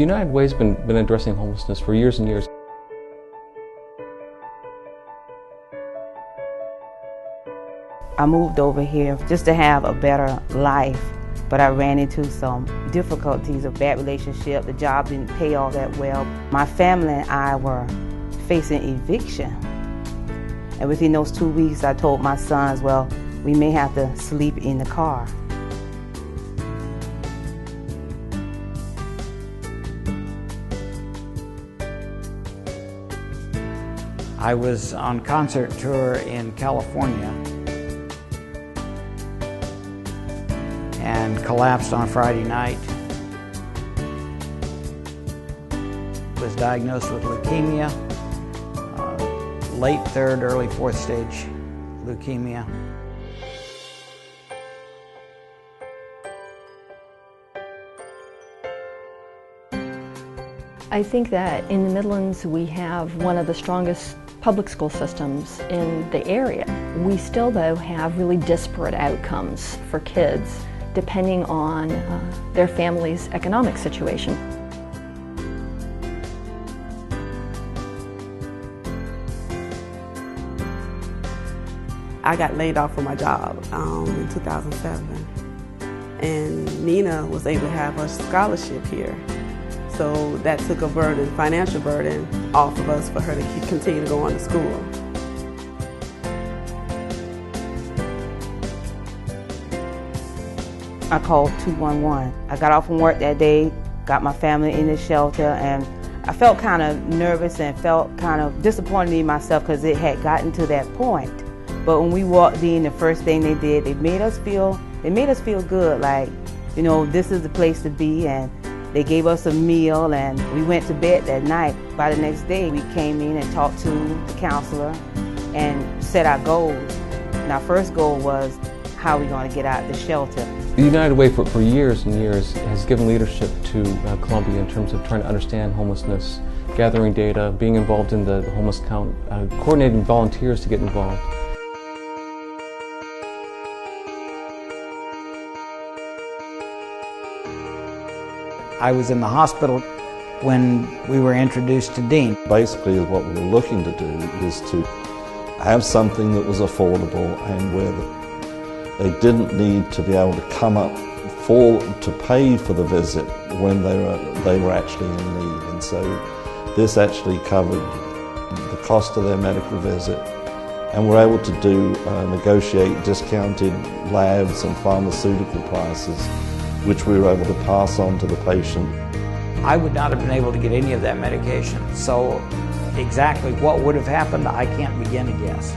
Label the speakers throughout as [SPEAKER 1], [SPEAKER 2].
[SPEAKER 1] United Way's been addressing homelessness for years and years.
[SPEAKER 2] I moved over here just to have a better life, but I ran into some difficulties, a bad relationship. The job didn't pay all that well. My family and I were facing eviction. And within those 2 weeks, I told my sons, well, we may have to sleep in the car.
[SPEAKER 3] I was on concert tour in California and collapsed on Friday night. Was diagnosed with leukemia, late third, early fourth stage leukemia.
[SPEAKER 4] I think that in the Midlands we have one of the strongest public school systems in the area. We still, though, have really disparate outcomes for kids depending on their family's economic situation.
[SPEAKER 5] I got laid off from my job in 2007, and Nina was able to have a scholarship here. So that took a burden, financial burden, off of us for her to continue to go on to school.
[SPEAKER 2] I called 211. I got off from work that day, got my family in the shelter, and I felt kind of nervous and felt kind of disappointed in myself because it had gotten to that point. But when we walked in, the first thing they did, they made us feel good, like, you know, this is the place to be, and they gave us a meal, and we went to bed that night. By the next day, we came in and talked to the counselor and set our goals. And our first goal was, how are we going to get out of the shelter?
[SPEAKER 1] The United Way for years and years has given leadership to Columbia in terms of trying to understand homelessness, gathering data, being involved in the homeless count, coordinating volunteers to get involved.
[SPEAKER 3] I was in the hospital when we were introduced to Dean.
[SPEAKER 6] Basically, what we were looking to do is to have something that was affordable and where they didn't need to be able to come up to pay for the visit when they were actually in need. And so this actually covered the cost of their medical visit, and we're able to negotiate discounted labs and pharmaceutical prices, which we were able to pass on to the patient.
[SPEAKER 3] I would not have been able to get any of that medication, so exactly what would have happened, I can't begin to guess.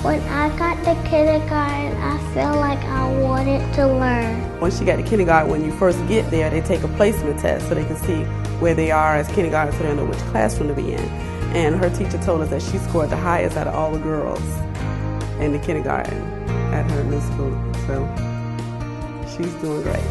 [SPEAKER 7] When I got to kindergarten, I felt like I wanted to learn.
[SPEAKER 5] Once you got to kindergarten, when you first get there, they take a placement test so they can see where they are as kindergarten, so they know which classroom to be in. And her teacher told us that she scored the highest out of all the girls in the kindergarten at her new school. So she's doing great.